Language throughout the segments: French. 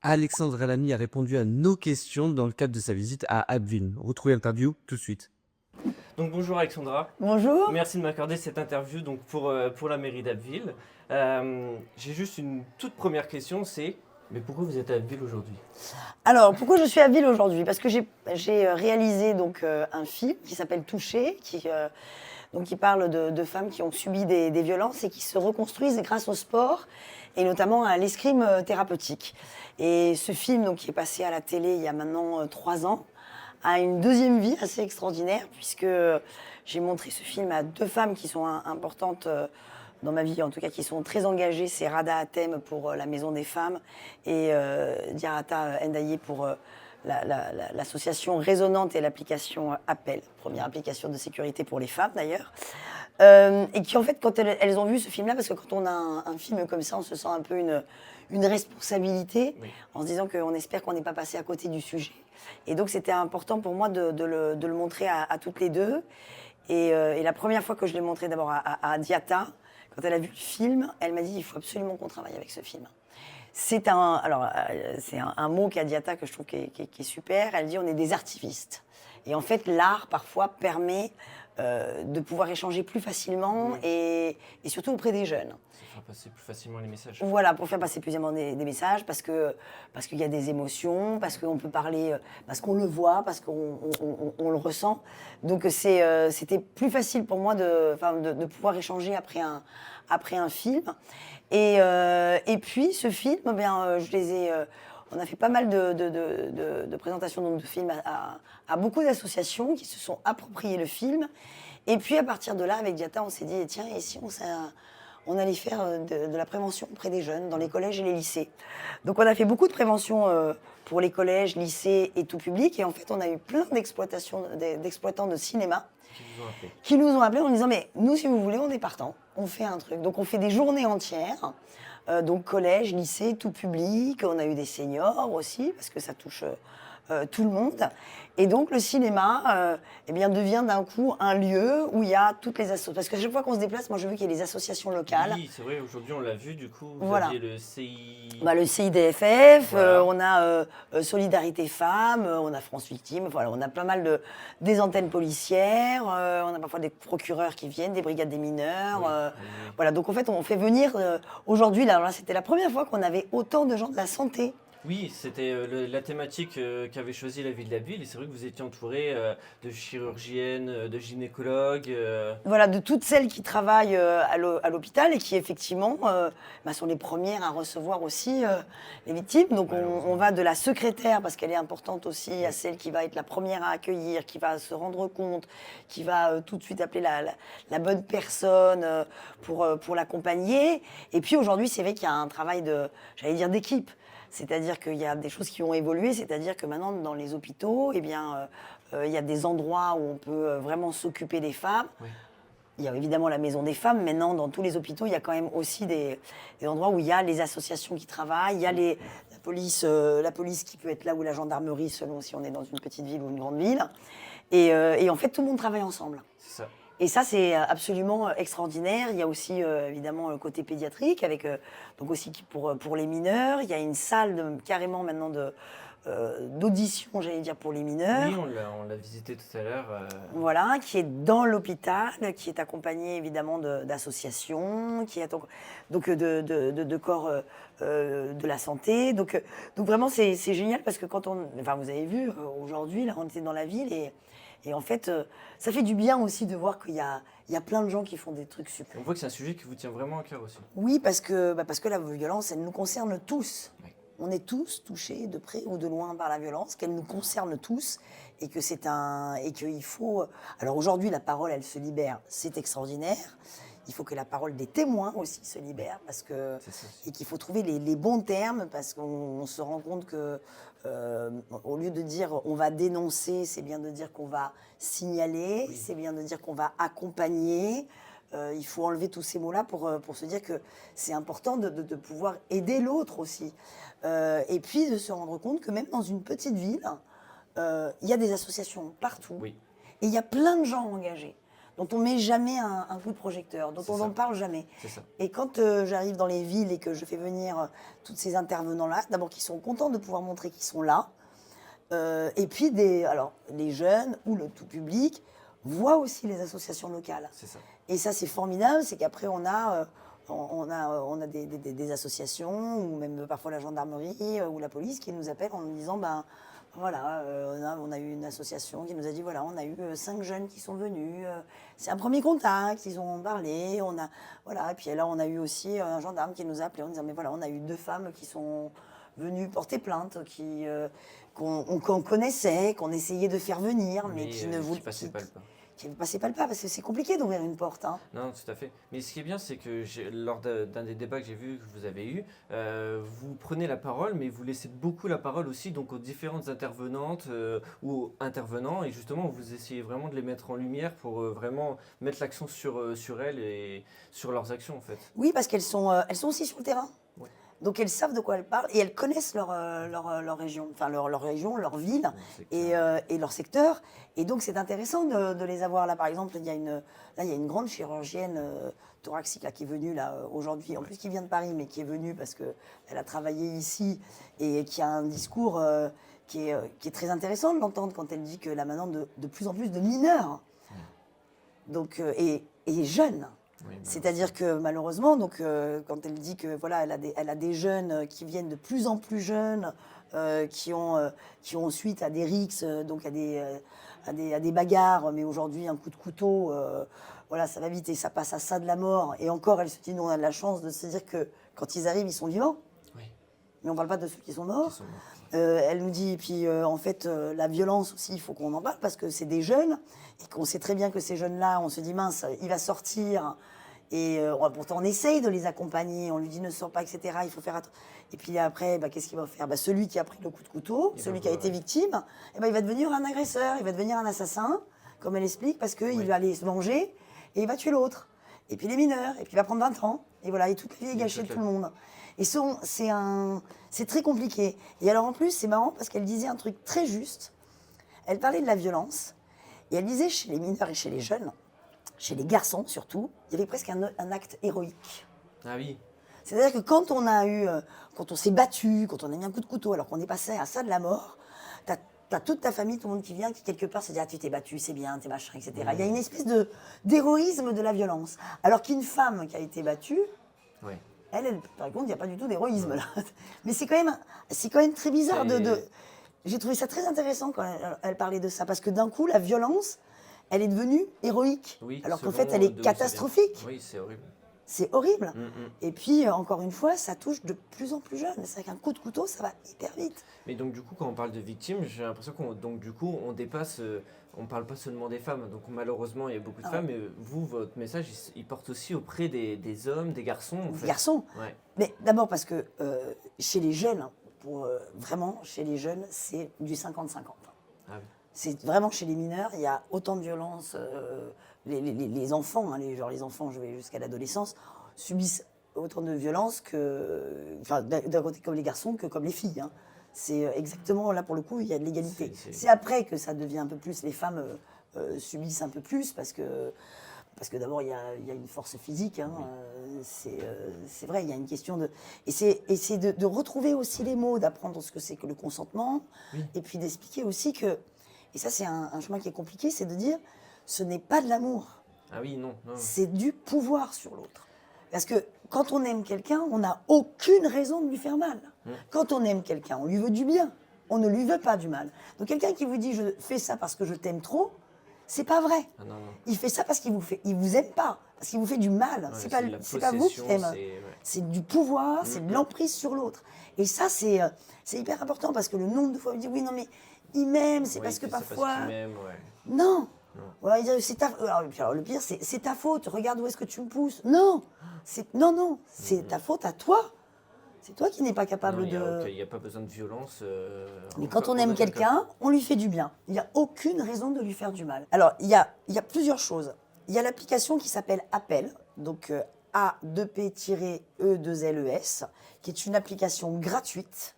Alexandre Lamy a répondu à nos questions dans le cadre de sa visite à Abbeville. Retrouvez l'interview tout de suite. Donc bonjour Alexandra, Bonjour. merci de m'accorder cette interview donc pour la mairie d'Abbeville. J'ai juste une toute première question, c'est mais pourquoi vous êtes à Abbeville aujourd'hui? Alors, pourquoi je suis à Ville aujourd'hui? Parce que j'ai réalisé un film qui s'appelle Toucher, qui parle de femmes qui ont subi des violences et qui se reconstruisent grâce au sport et notamment à l'escrime thérapeutique. Et ce film, donc, qui est passé à la télé il y a maintenant 3 ans, a une deuxième vie assez extraordinaire puisque j'ai montré ce film à 2 femmes qui sont importantes dans ma vie, en tout cas qui sont très engagées. C'est Rada Hatem pour la Maison des Femmes et Diarata Ndaye pour l'association Résonante et l'application Appel, première application de sécurité pour les femmes d'ailleurs. Et qui en fait, quand elles ont vu ce film-là, parce que quand on a un film comme ça, on se sent un peu une responsabilité, Oui. en se disant qu'on espère qu'on n'est pas passé à côté du sujet. Et donc c'était important pour moi de le montrer à toutes les deux. Et la première fois que je l'ai montré d'abord à Diata, quand elle a vu le film, elle m'a dit il faut absolument qu'on travaille avec ce film. C'est un mot qu'a Diata que je trouve qui est super. Elle dit on est des artivistes. Et en fait, l'art parfois permet de pouvoir échanger plus facilement et surtout auprès des jeunes. Ça fera passer plus facilement les messages. Voilà, pour faire passer plus aisément des messages, parce qu'il y a des émotions, parce qu'on peut parler, parce qu'on le voit, parce qu'on le ressent. Donc c'était plus facile pour moi de pouvoir échanger après un film. Et puis ce film, on a fait pas mal de présentations donc, de films à beaucoup d'associations qui se sont appropriées le film. Et puis à partir de là, avec Diata, on s'est dit, tiens, et si on allait faire de la prévention auprès des jeunes, dans les collèges et les lycées. Donc on a fait beaucoup de prévention pour les collèges, lycées et tout public. Et en fait, on a eu plein d'exploitants de cinéma qui nous ont appelés en disant, mais nous, si vous voulez, on est partants, on fait un truc. Donc on fait des journées entières, donc collège, lycée, tout public. On a eu des seniors aussi, parce que ça touche tout le monde. Et donc le cinéma devient d'un coup un lieu où il y a toutes les associations. Parce que chaque fois qu'on se déplace, moi je veux qu'il y ait des associations locales. Oui, c'est vrai, aujourd'hui on l'a vu, du coup, vous Voilà. aviez le CI... Le CIDFF, Voilà. on a Solidarité Femmes, on a France Victime, voilà, on a pas mal des antennes policières, on a parfois des procureurs qui viennent, des brigades des mineurs. Oui. Voilà, donc en fait on fait venir, aujourd'hui, là c'était la première fois qu'on avait autant de gens de la santé. Oui, c'était la thématique qu'avait choisi la ville d'Abbeville, et c'est vrai que vous étiez entouré de chirurgiennes, de gynécologues. Voilà, de toutes celles qui travaillent à l'hôpital et qui effectivement sont les premières à recevoir aussi les victimes. Donc on va de la secrétaire, parce qu'elle est importante aussi, à celle qui va être la première à accueillir, qui va se rendre compte, qui va tout de suite appeler la bonne personne pour l'accompagner. Et puis aujourd'hui, c'est vrai qu'il y a un travail d'équipe. C'est-à-dire qu'il y a des choses qui ont évolué, c'est-à-dire que maintenant, dans les hôpitaux, il y a des endroits où on peut vraiment s'occuper des femmes. Oui. Il y a évidemment la maison des femmes. Maintenant, dans tous les hôpitaux, il y a quand même aussi des endroits où il y a les associations qui travaillent, il y a la police qui peut être là, ou la gendarmerie, selon si on est dans une petite ville ou une grande ville. Et en fait, tout le monde travaille ensemble. C'est ça. Et ça, c'est absolument extraordinaire. Il y a aussi, évidemment, le côté pédiatrique, avec donc aussi pour les mineurs. Il y a une salle carrément maintenant d'audition, j'allais dire, pour les mineurs. Oui, on l'a visité tout à l'heure. Voilà, qui est dans l'hôpital, qui est accompagnée évidemment d'associations, qui est donc de corps de la santé. Donc vraiment, c'est génial, parce que vous avez vu, aujourd'hui, là, on était dans la ville et en fait, ça fait du bien aussi de voir qu'il y a plein de gens qui font des trucs super. On voit que c'est un sujet qui vous tient vraiment à cœur aussi. Oui, parce que la violence, elle nous concerne tous. Oui. On est tous touchés de près ou de loin par la violence, qu'elle nous concerne tous, et qu'il faut. Alors aujourd'hui, la parole, elle se libère, c'est extraordinaire. Il faut que la parole des témoins aussi se libère, et qu'il faut trouver les bons termes, parce qu'on se rend compte que au lieu de dire on va dénoncer, c'est bien de dire qu'on va signaler, c'est bien de dire qu'on va accompagner. Il faut enlever tous ces mots-là pour se dire que c'est important de pouvoir aider l'autre aussi. Et puis de se rendre compte que même dans une petite ville, il y a des associations partout. Oui. Et il y a plein de gens engagés. dont on met jamais un coup de projecteur, dont C'est on ça. n'en parle jamais. C'est ça. Et quand j'arrive dans les villes et que je fais venir tous ces intervenants-là, d'abord qu'ils sont contents de pouvoir montrer qu'ils sont là, et puis alors, les jeunes ou le tout public voient aussi les associations locales. C'est ça. Et ça, c'est formidable, c'est qu'après, on a des associations, ou même parfois la gendarmerie ou la police qui nous appellent en nous disant, ben voilà, on a eu une association qui nous a dit, voilà, on a eu 5 jeunes qui sont venus, c'est un premier contact, ils ont parlé, voilà, et puis là, on a eu aussi un gendarme qui nous a appelé en disant, mais voilà, on a eu 2 femmes qui sont venues porter plainte, qu'on connaissait, qu'on essayait de faire venir, mais qui ne voulaient passaient pas le pas. qui ne passaient pas le pas, parce que c'est compliqué d'ouvrir une porte. Hein. Non, tout à fait. Mais ce qui est bien, c'est que lors d'un des débats que j'ai vu, que vous avez eu, vous prenez la parole, mais vous laissez beaucoup la parole aussi donc aux différentes intervenantes ou intervenants, et justement, vous essayez vraiment de les mettre en lumière pour vraiment mettre l'accent sur elles et sur leurs actions, en fait. Oui, parce qu'elles sont aussi sur le terrain. Ouais. Donc elles savent de quoi elles parlent et elles connaissent leur région, enfin leur région, leur ville et leur secteur. Et donc c'est intéressant de les avoir là. Par exemple, il y a une grande chirurgienne thoracique là, qui est venue là aujourd'hui, en plus qui vient de Paris, mais qui est venue parce qu'elle a travaillé ici et qui a un discours qui est très intéressant de l'entendre quand elle dit que là maintenant de plus en plus de mineurs, donc, et jeunes. Oui, C'est-à-dire que malheureusement, donc, quand elle dit que voilà, elle a des jeunes qui viennent de plus en plus jeunes, qui ont suite à des rixes, donc à des bagarres, mais aujourd'hui un coup de couteau, voilà, ça va vite et ça passe à ça de la mort. Et encore, elle se dit, nous on a de la chance de se dire que quand ils arrivent, ils sont vivants. Oui. Mais on ne parle pas de ceux qui sont morts. Qui sont morts. Elle nous dit, et puis en fait, la violence aussi, il faut qu'on en parle parce que c'est des jeunes et qu'on sait très bien que ces jeunes-là, on se dit, mince, il va sortir. Et pourtant, on essaye de les accompagner, on lui dit ne sors pas, etc. Il faut faire attention. Et puis après, qu'est-ce qu'il va faire? Celui qui a pris le coup de couteau, celui qui a été victime, il va devenir un agresseur, il va devenir un assassin, comme elle explique, parce qu'il va aller se venger et il va tuer l'autre. Et puis les mineurs, et puis il va prendre 20 ans. Et voilà, et toute la vie est gâchée de tout le monde. Et c'est très compliqué. Et alors en plus, c'est marrant parce qu'elle disait un truc très juste. Elle parlait de la violence. Et elle disait chez les mineurs et chez les jeunes, chez les garçons surtout, il y avait presque un acte héroïque. Ah oui. C'est-à-dire que quand on s'est battu, quand on a mis un coup de couteau, alors qu'on est passé à ça de la mort, t'as toute ta famille, tout le monde qui vient, qui quelque part se dit, ah tu t'es battu, c'est bien, t'es machin, etc. Il y a une espèce d'héroïsme de la violence. Alors qu'une femme qui a été battue, Ouais. elle, par contre, il n'y a pas du tout d'héroïsme là. Mais c'est quand même très bizarre J'ai trouvé ça très intéressant quand elle parlait de ça, parce que d'un coup, la violence, elle est devenue héroïque, Oui, alors qu'en selon fait, elle est d'où ça vient. catastrophique. Oui, c'est horrible. C'est horrible. Mm, mm. Et puis, encore une fois, ça touche de plus en plus jeune. C'est vrai qu'un coup de couteau, ça va hyper vite. Mais donc du coup, quand on parle de victimes, j'ai l'impression on dépasse, on parle pas seulement des femmes. Donc malheureusement, il y a beaucoup de femmes, mais vous, votre message, il porte aussi auprès des hommes, des garçons. En Des fait. garçons. Ouais. Mais d'abord parce que chez les jeunes, vraiment, chez les jeunes, c'est du 50-50. Ah oui. C'est vraiment chez les mineurs, il y a autant de violence. Les enfants, les enfants, je vais jusqu'à l'adolescence, subissent autant de violence d'un côté comme les garçons que comme les filles. Hein. C'est exactement, là pour le coup, il y a de l'égalité. C'est après que ça devient un peu plus, les femmes subissent un peu plus parce que d'abord il y a une force physique. Hein. C'est vrai, il y a une question de... Et c'est de retrouver aussi les mots, d'apprendre ce que c'est que le consentement, et puis d'expliquer aussi que... Et ça, c'est un chemin qui est compliqué, c'est de dire, ce n'est pas de l'amour. Ah oui, non. C'est du pouvoir sur l'autre. Parce que quand on aime quelqu'un, on n'a aucune raison de lui faire mal. Quand on aime quelqu'un, on lui veut du bien. On ne lui veut pas du mal. Donc quelqu'un qui vous dit, je fais ça parce que je t'aime trop, c'est pas vrai. Ah, non. Il fait ça parce qu'il vous aime pas, parce qu'il vous fait du mal. Ouais, c'est pas vous qui aime. C'est du pouvoir, c'est de l'emprise sur l'autre. Et ça, c'est hyper important parce que le nombre de fois on me dit, oui, non, mais il m'aime, c'est parce que parfois... Parce qu'il m'aime, ouais. Non. Voilà, il dit, c'est alors, le pire, c'est ta faute. Regarde où est-ce que tu me pousses. Non. Non. C'est ta faute à toi. C'est toi qui n'es pas capable de... Il n'y a pas besoin de violence. Mais quand on aime quelqu'un, on lui fait du bien. Il n'y a aucune raison de lui faire du mal. Alors, il y a plusieurs choses. Il y a l'application qui s'appelle Appel, donc A2P-E2LES, qui est une application gratuite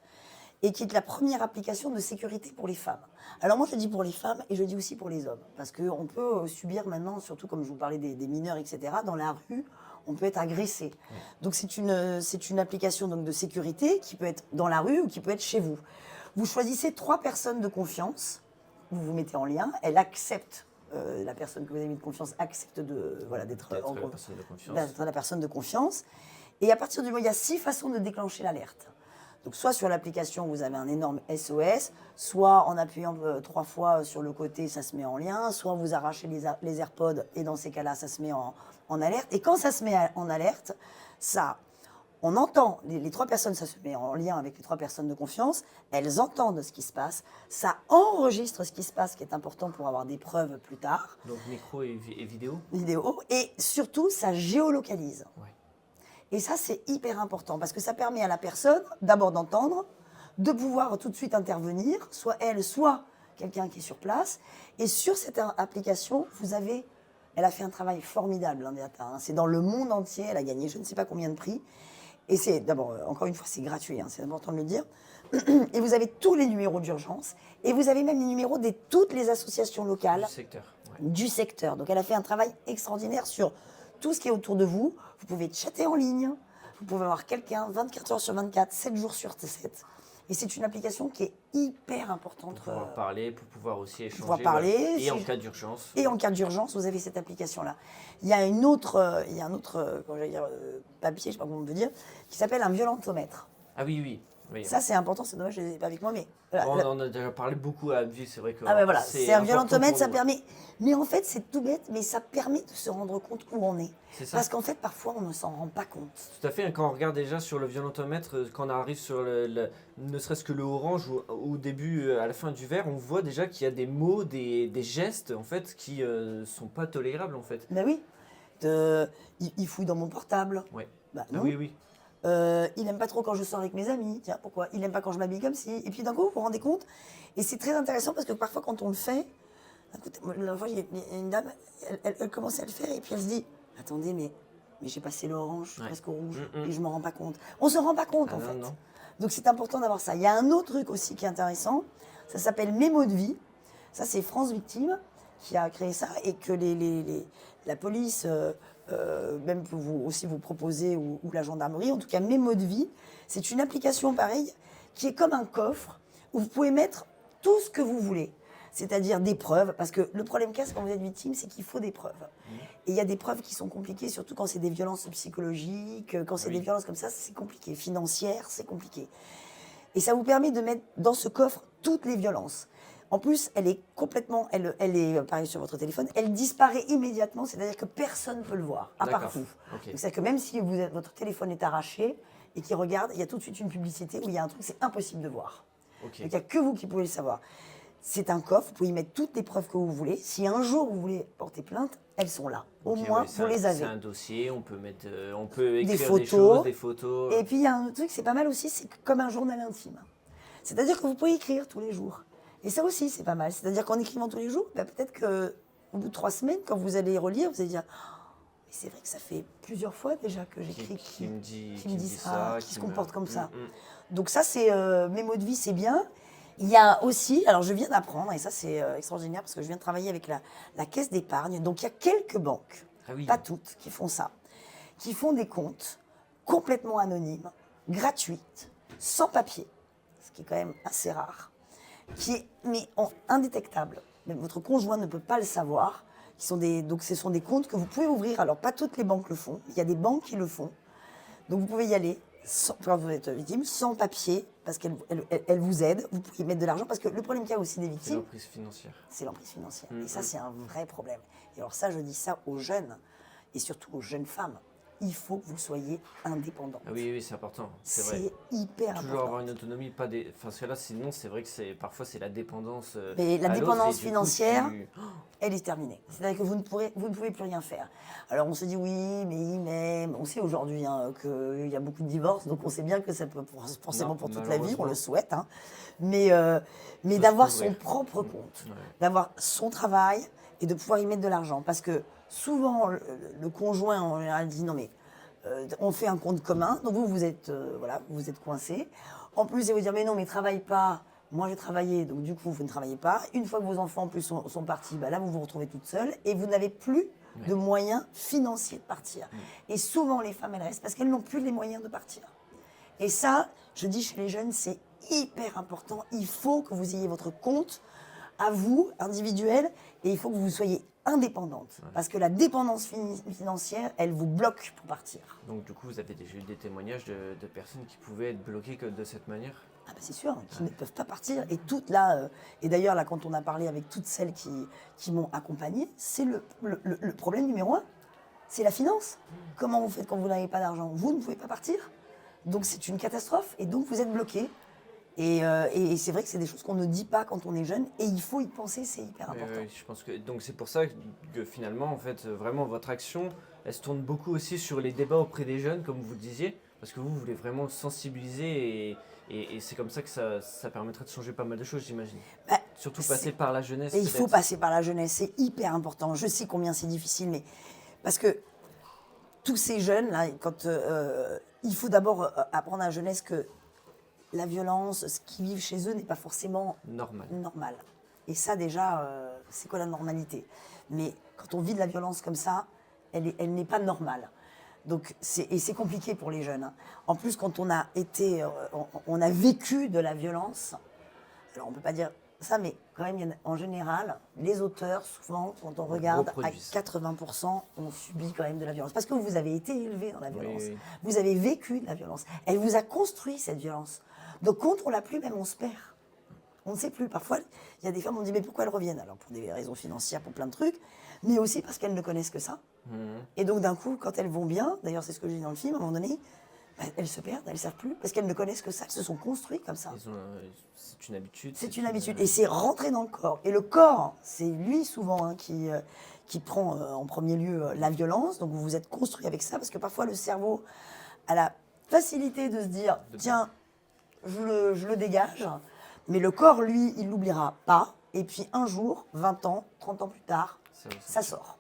et qui est la première application de sécurité pour les femmes. Alors moi je dis pour les femmes et je dis aussi pour les hommes, parce qu'on peut subir maintenant, surtout comme je vous parlais des mineurs, etc., dans la rue, on peut être agressé. Donc c'est une application donc, de sécurité qui peut être dans la rue ou qui peut être chez vous. Vous choisissez 3 personnes de confiance, vous vous mettez en lien, elle accepte, la personne que vous avez mis de confiance accepte d'être la personne de confiance. d'être la personne de confiance. Et à partir du moment, il y a 6 façons de déclencher l'alerte. Donc soit sur l'application, vous avez un énorme SOS, soit en appuyant 3 fois sur le côté, ça se met en lien, soit vous arrachez les AirPods et dans ces cas-là, ça se met en alerte. Et quand ça se met en alerte, on entend, les 3 personnes, ça se met en lien avec les 3 personnes de confiance, elles entendent ce qui se passe, ça enregistre ce qui se passe, qui est important pour avoir des preuves plus tard. Donc micro et vidéo. Et surtout, ça géolocalise. Ouais. Et ça, c'est hyper important parce que ça permet à la personne d'abord d'entendre, de pouvoir tout de suite intervenir, soit elle, soit quelqu'un qui est sur place. Et sur cette application, elle a fait un travail formidable, hein, Beata, hein. C'est dans le monde entier, elle a gagné je ne sais pas combien de prix. Et c'est d'abord, encore une fois, c'est gratuit, hein, c'est important de le dire. Et vous avez tous les numéros d'urgence et vous avez même les numéros de toutes les associations locales Du secteur. Ouais. du secteur. Donc elle a fait un travail extraordinaire sur tout ce qui est autour de vous. Vous pouvez chatter en ligne, vous pouvez avoir quelqu'un 24 heures sur 24, 7 jours sur 7. Et c'est une application qui est hyper importante. Pour pouvoir parler, pour pouvoir aussi échanger. Pouvoir parler, Et si en cas d'urgence. Et en cas d'urgence, vous avez cette application-là. Il y a un autre papier, je ne sais pas comment on peut dire, qui s'appelle un violentomètre. Ah oui, oui. Oui. Ça, c'est important, c'est dommage, je ne l'ai pas avec moi, mais... Voilà, on en a déjà parlé beaucoup à Abbeville, c'est vrai que... Ah ben voilà, c'est un violentomètre, ça nous. permet... Mais en fait, c'est tout bête, mais ça permet de se rendre compte où on est. C'est ça. Parce qu'en fait, parfois, on ne s'en rend pas compte. Tout à fait, quand on regarde déjà sur le violentomètre, quand on arrive sur ne serait-ce que le orange ou au début, à la fin du vert, on voit déjà qu'il y a des mots, des gestes, en fait, qui sont pas tolérables, en fait. Ben oui, il fouille dans mon portable. Ouais. Bah, Ah non. oui, oui. Il n'aime pas trop quand je sors avec mes amis. Tiens, pourquoi? Il n'aime pas quand je m'habille comme ci. Et puis d'un coup, vous vous rendez compte. Et c'est très intéressant parce que parfois, quand on le fait, écoutez, moi, la fois, il y a une dame, elle commence à le faire et puis elle se dit, attendez, mais j'ai passé l'orange, je suis presque au rouge, et je ne me rends pas compte. On ne se rend pas compte, en non, fait. non. Donc c'est important d'avoir ça. Il y a un autre truc aussi qui est intéressant. Ça s'appelle Mémo de vie. Ça, c'est France Victime qui a créé ça et que la police... même peut vous proposer, ou la gendarmerie, en tout cas Mémo de vie, c'est une application pareille qui est comme un coffre où vous pouvez mettre tout ce que vous voulez, c'est-à-dire des preuves, parce que le problème qu'il y a quand vous êtes victime, c'est qu'il faut des preuves. Et il y a des preuves qui sont compliquées, surtout quand c'est des violences psychologiques, quand c'est des violences comme ça, c'est compliqué, financières, c'est compliqué. Et ça vous permet de mettre dans ce coffre toutes les violences. En plus, elle est complètement, elle est pareil sur votre téléphone, elle disparaît immédiatement, c'est-à-dire que personne ne peut le voir, à part vous. Okay. Donc c'est-à-dire que même si votre téléphone est arraché et qu'il regarde, il y a tout de suite une publicité où il y a un truc, c'est impossible de voir. Okay. Donc il n'y a que vous qui pouvez le savoir. C'est un coffre, vous pouvez y mettre toutes les preuves que vous voulez. Si un jour vous voulez porter plainte, elles sont là. Au moins, vous les avez. C'est un dossier, on peut écrire des photos. Et puis il y a un autre truc, c'est pas mal aussi, c'est comme un journal intime. C'est-à-dire que vous pouvez écrire tous les jours. Et ça aussi, c'est pas mal. C'est-à-dire qu'en écrivant tous les jours, peut-être qu'au bout de 3 semaines, quand vous allez relire, vous allez dire oh, mais c'est vrai que ça fait plusieurs fois déjà que j'écris qui me dit ça, qui se comporte comme ça. Donc ça, c'est mes mots de vie, c'est bien. Il y a aussi, alors je viens d'apprendre, et ça c'est extraordinaire, parce que je viens de travailler avec la caisse d'épargne. Donc il y a quelques banques, pas toutes, qui font ça, qui font des comptes complètement anonymes, gratuites, sans papier, ce qui est quand même assez rare. Mais indétectable. Même votre conjoint ne peut pas le savoir. Donc ce sont des comptes que vous pouvez ouvrir. Alors pas toutes les banques le font. Il y a des banques qui le font. Donc vous pouvez y aller quand vous êtes victime, sans papier, parce qu'elle vous aide. Vous pouvez y mettre de l'argent. Parce que le problème qu'il y a aussi des victimes, c'est l'emprise financière. C'est l'emprise financière. Et ça, c'est un vrai problème. Et alors ça, je dis ça aux jeunes, et surtout aux jeunes femmes. Il faut que vous soyez indépendants. Ah oui, c'est important, c'est vrai. C'est hyper important. Toujours avoir une autonomie, pas des... Enfin, parce que là, sinon, c'est vrai que parfois, c'est la dépendance. Mais la dépendance financière, coup, elle est terminée. C'est-à-dire que vous ne pouvez plus rien faire. Alors, on se dit oui, mais il m'aime. On sait aujourd'hui qu'il y a beaucoup de divorces, donc on sait bien que ça peut forcément pour toute la vie, on le souhaite. Hein. Mais d'avoir son propre compte, d'avoir son travail et de pouvoir y mettre de l'argent. Parce que souvent, le conjoint, en général, dit non mais on fait un compte commun, donc vous êtes coincé. En plus, ils vont dire, mais non, mais travaille pas. Moi, je travaillais, donc du coup, vous ne travaillez pas. Une fois que vos enfants, en plus, sont partis, bah, là, vous vous retrouvez toute seule et vous n'avez plus de moyens financiers de partir. Et souvent, les femmes, elles restent parce qu'elles n'ont plus les moyens de partir. Et ça, je dis chez les jeunes, c'est hyper important. Il faut que vous ayez votre compte à vous, individuel, et il faut que vous soyez indépendante. Parce que la dépendance financière, elle vous bloque pour partir. Donc du coup, vous avez déjà eu des témoignages de personnes qui pouvaient être bloquées que de cette manière? Ah bah c'est sûr, qui ne peuvent pas partir. Et toutes là, et d'ailleurs là, quand on a parlé avec toutes celles qui m'ont accompagnée, c'est le problème numéro un, c'est la finance. Comment vous faites quand vous n'avez pas d'argent? Vous ne pouvez pas partir. Donc c'est une catastrophe et donc vous êtes bloqué. Et c'est vrai que c'est des choses qu'on ne dit pas quand on est jeune et il faut y penser, c'est hyper important. Oui, je pense que donc c'est pour ça que finalement, en fait, vraiment votre action, elle se tourne beaucoup aussi sur les débats auprès des jeunes, comme vous le disiez, parce que vous voulez vraiment sensibiliser et c'est comme ça que ça permettrait de changer pas mal de choses, j'imagine. Bah, Surtout passer par la jeunesse. Et il faut peut-être. passer par la jeunesse, c'est hyper important. Je sais combien c'est difficile, mais parce que tous ces jeunes là, il faut d'abord apprendre à la jeunesse que la violence, ce qu'ils vivent chez eux n'est pas forcément normal. Et ça déjà, c'est quoi la normalité? Mais quand on vit de la violence comme ça, elle n'est pas normale. Donc c'est compliqué pour les jeunes, hein. En plus, quand on a on a vécu de la violence, alors on peut pas dire ça, mais quand même, en général, les auteurs, souvent, quand on regarde, à reproduisent ça. 80%, on subit quand même de la violence. Parce que vous avez été élevé dans la violence. Oui. Vous avez vécu de la violence. Elle vous a construit cette violence. Donc quand on l'a plus, même on se perd. On ne sait plus. Parfois, il y a des femmes, on dit, mais pourquoi elles reviennent? Alors pour des raisons financières, pour plein de trucs, mais aussi parce qu'elles ne connaissent que ça. Et donc d'un coup, quand elles vont bien, d'ailleurs c'est ce que je dis dans le film, à un moment donné, bah, elles se perdent, elles ne savent plus, parce qu'elles ne connaissent que ça, elles se sont construites comme ça. C'est une habitude. C'est une habitude, et c'est rentré dans le corps. Et le corps, c'est lui souvent hein, qui prend en premier lieu la violence, donc vous vous êtes construit avec ça, parce que parfois le cerveau a la facilité de se dire, tiens, je le dégage, mais le corps, lui, il l'oubliera pas, et puis un jour, 20 ans, 30 ans plus tard, ça sort.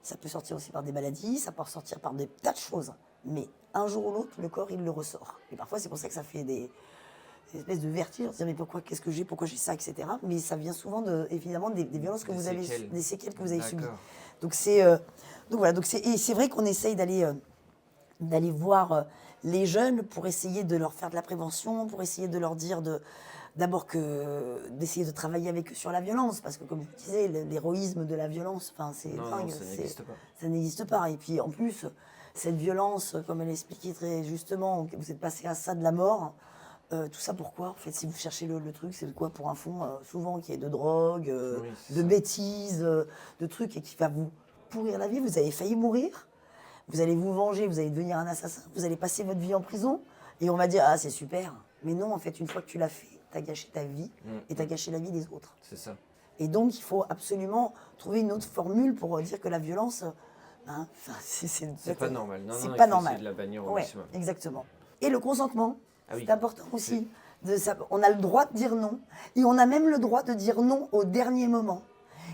Ça peut sortir aussi par des maladies, ça peut sortir par des tas de choses. Mais un jour ou l'autre, le corps, il le ressort. Et parfois, c'est pour ça que ça fait des espèces de vertiges, se dire mais pourquoi, qu'est-ce que j'ai, pourquoi j'ai ça, etc. Mais ça vient souvent évidemment des violences que vous avez, des séquelles que vous avez subies. Donc voilà, et c'est vrai qu'on essaye d'aller voir les jeunes pour essayer de leur faire de la prévention, pour essayer de leur dire d'abord d'essayer de travailler avec eux sur la violence, parce que comme je disais, l'héroïsme de la violence, enfin c'est dingue, ça n'existe pas. Ça n'existe pas. Et puis en plus, cette violence, comme elle expliquait très justement, vous êtes passé à ça de la mort. Tout ça pourquoi? En fait, si vous cherchez le truc, c'est quoi pour un fond souvent qui est de drogue, de bêtises, de trucs et qui va vous pourrir la vie. Vous avez failli mourir, vous allez vous venger, vous allez devenir un assassin, vous allez passer votre vie en prison et on va dire ah c'est super. Mais non, en fait, une fois que tu l'as fait, tu as gâché ta vie et tu as gâché la vie des autres. C'est ça. Et donc, il faut absolument trouver une autre formule pour dire que la violence, hein, c'est pas normal. Non, c'est non, pas il faut normal. essayer de la bannir au Ouais, maximum. exactement. Et le consentement, Ah oui. c'est important aussi. On a le droit de dire non. Et on a même le droit de dire non au dernier moment.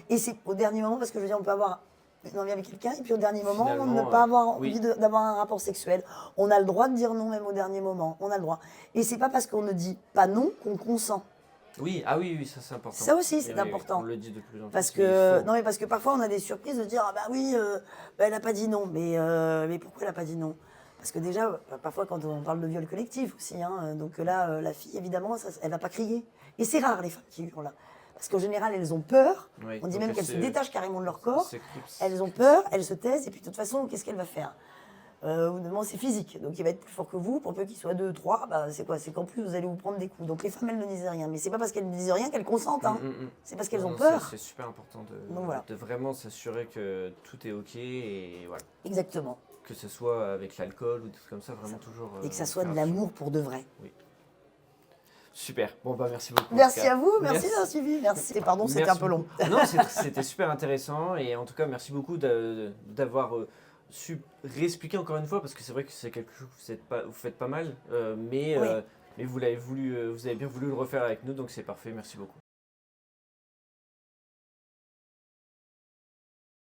Et c'est au dernier moment, parce que je veux dire, on peut avoir une envie avec quelqu'un, et puis au dernier moment, Finalement, ne pas avoir oui. envie d'avoir un rapport sexuel. On a le droit de dire non même au dernier moment. On a le droit. Et c'est pas parce qu'on ne dit pas non qu'on consent. Oui, ah oui, ça c'est important. Ça aussi, c'est Oui, important. on le dit de plus en plus. Parce mais il que, faut. non, mais parce que parfois on a des surprises de dire ah bah oui, elle n'a pas dit non. Mais pourquoi elle n'a pas dit non? Parce que déjà, parfois quand on parle de viol collectif aussi, hein, donc là, la fille évidemment, elle va pas crier. Et c'est rare les femmes qui hurlent là. Parce qu'en général, elles ont peur. Oui, On dit donc même qu'elles se détachent carrément de leur corps. s'éclipsent. Elles ont peur, elles se taisent, et puis de toute façon, qu'est-ce qu'elle va faire? Au bout d'un moment, c'est physique, donc il va être plus fort que vous. Pour peu qu'il soit 2, 3, bah, c'est quoi? C'est qu'en plus, vous allez vous prendre des coups. Donc les femmes, elles ne disent rien. Mais c'est pas parce qu'elles ne disent rien qu'elles consentent. Hein. C'est parce qu'elles ont peur. C'est super important Donc, voilà. de vraiment s'assurer que tout est OK et voilà. Exactement. Que ce soit avec l'alcool ou des trucs comme ça, vraiment toujours. Et que ça soit faire de l'amour pour de vrai. Oui. Super. Bon, bah merci beaucoup. Merci en tout cas. à vous, merci d'avoir suivi. Merci. Pardon, c'était un peu long. Non, c'était super intéressant et en tout cas, merci beaucoup d'avoir su réexpliquer encore une fois parce que c'est vrai que c'est quelque chose que vous faites pas mal, mais Oui. vous avez bien voulu le refaire avec nous, donc c'est parfait. Merci beaucoup.